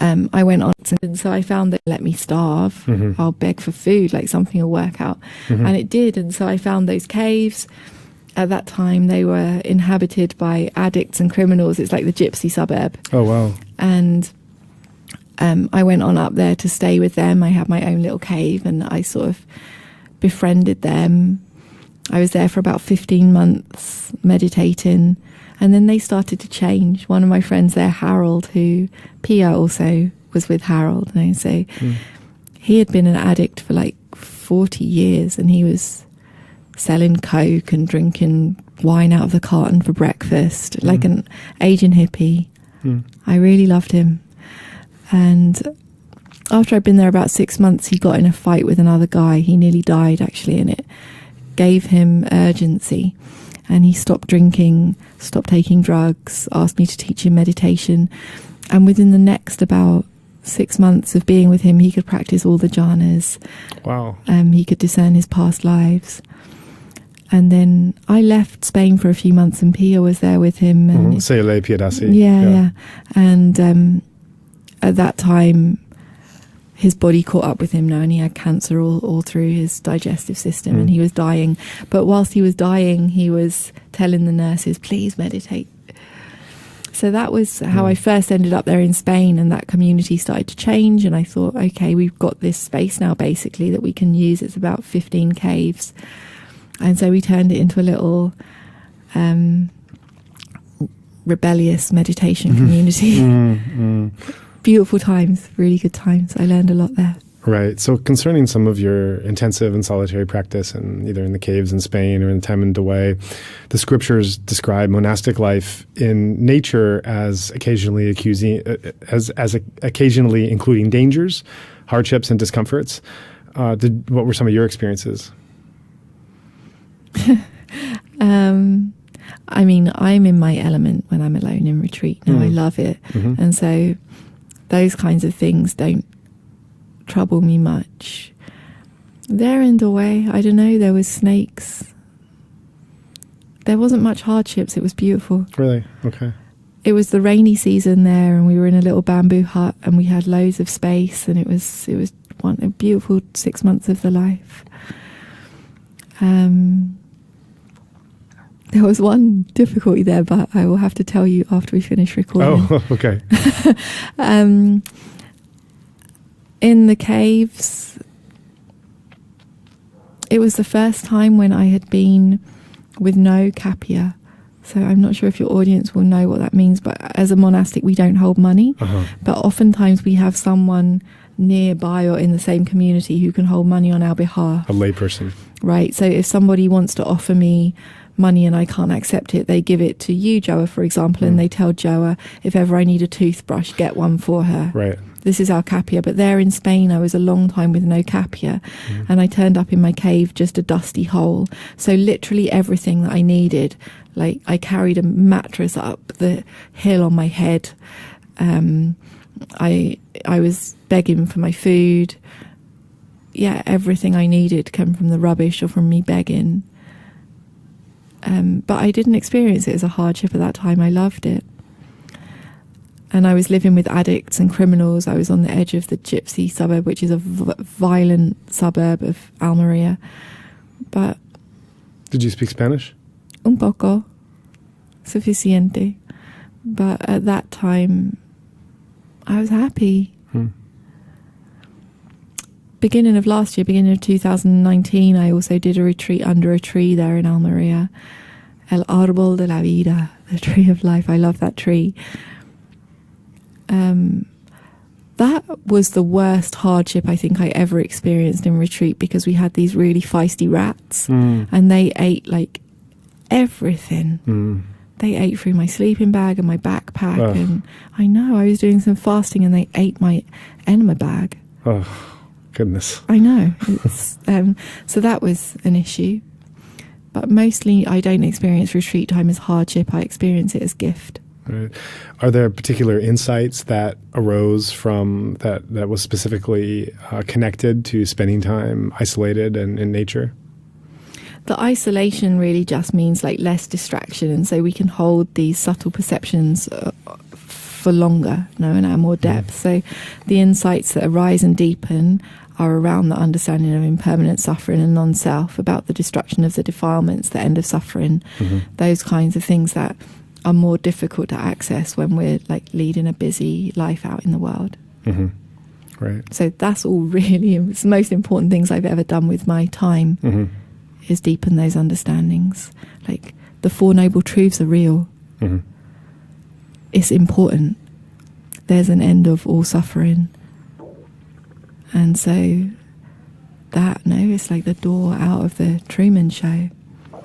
I went on, and so I found that let me starve. I'll beg for food, like something will work out. And it did. And so I found those caves. At that time, they were inhabited by addicts and criminals. It's like the gypsy suburb. Oh, wow. And I went on up there to stay with them. I had my own little cave, and I sort of befriended them. I was there for about 15 months meditating. And then they started to change. One of my friends there, Harold, who Pia also was with Harold. And so he had been an addict for like 40 years, and he was selling coke and drinking wine out of the carton for breakfast, like an Asian hippie. I really loved him. And after I'd been there about 6 months, he got in a fight with another guy. He nearly died, actually, and it gave him urgency. And he stopped drinking, stopped taking drugs, asked me to teach him meditation. And within the next about 6 months of being with him, he could practice all the jhanas. Wow. He could discern his past lives. And then I left Spain for a few months, and Pia was there with him. And Sayale Piedasi. Yeah. And at that time, his body caught up with him now, and he had cancer all through his digestive system, and he was dying. But whilst he was dying, he was telling the nurses, please meditate. So that was how I first ended up there in Spain, and that community started to change. And I thought, okay, we've got this space now, basically, that we can use. It's about 15 caves. And so we turned it into a little rebellious meditation community. Beautiful times, really good times. I learned a lot there. Right. So concerning some of your intensive and solitary practice, and either in the caves in Spain or in the time in Douai, the scriptures describe monastic life in nature as occasionally occasionally including dangers, hardships, and discomforts. What were some of your experiences? I mean, I'm in my element when I'm alone in retreat. Now I love it. And so those kinds of things don't trouble me much. There in Douai, I don't know, there was snakes. There wasn't much hardships. It was beautiful. Really? Okay. It was the rainy season there, and we were in a little bamboo hut, and we had loads of space, and it was a beautiful 6 months of the life. There was one difficulty there, but I will have to tell you after we finish recording. Oh, okay. In the caves, it was the first time when I had been with no kapia. So I'm not sure if your audience will know what that means, but as a monastic, we don't hold money. But oftentimes we have someone nearby or in the same community who can hold money on our behalf. A layperson. Right. So if somebody wants to offer me money and I can't accept it, they give it to you, Joa, for example, and they tell Joa, if ever I need a toothbrush, get one for her. Right. This is our kapia. But there in Spain, I was a long time with no kapia, and I turned up in my cave just a dusty hole. So literally everything that I needed, like I carried a mattress up the hill on my head. I was begging for my food. Yeah, everything I needed came from the rubbish or from me begging. But I didn't experience it as a hardship at that time. I loved it. And I was living with addicts and criminals. I was on the edge of the gypsy suburb, which is a violent suburb of Almeria. But did you speak Spanish? Un poco. Suficiente. But at that time, I was happy. Beginning of last year, beginning of 2019, I also did a retreat under a tree there in Almeria. El Árbol de la Vida, the tree of life. I love that tree. That was the worst hardship I think I ever experienced in retreat, because we had these really feisty rats and they ate like everything. They ate through my sleeping bag and my backpack. And I know, I was doing some fasting and they ate my enema bag. Oh, goodness. I know. So that was an issue. But mostly I don't experience retreat time as hardship. I experience it as gift. Right. Are there particular insights that arose from that was specifically connected to spending time isolated and in nature? The isolation really just means like less distraction, and so we can hold these subtle perceptions for longer, and at more depth. So the insights that arise and deepen are around the understanding of impermanent suffering and non-self, about the destruction of the defilements, the end of suffering, those kinds of things that are more difficult to access when we're like leading a busy life out in the world. Right. So that's all really, it's the most important things I've ever done with my time, is deepen those understandings. Like the Four Noble Truths are real. It's important. There's an end of all suffering. And so that, it's like the door out of the Truman Show.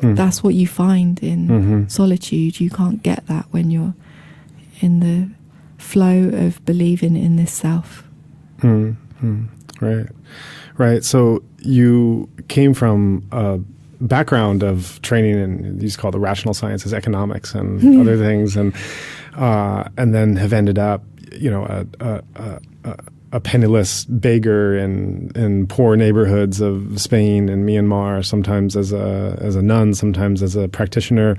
That's what you find in solitude. You can't get that when you're in the flow of believing in this self. Right. So you came from a background of training in, these called the rational sciences, economics and other things, and then have ended up, a penniless beggar in poor neighborhoods of Spain and Myanmar, sometimes as a nun, sometimes as a practitioner.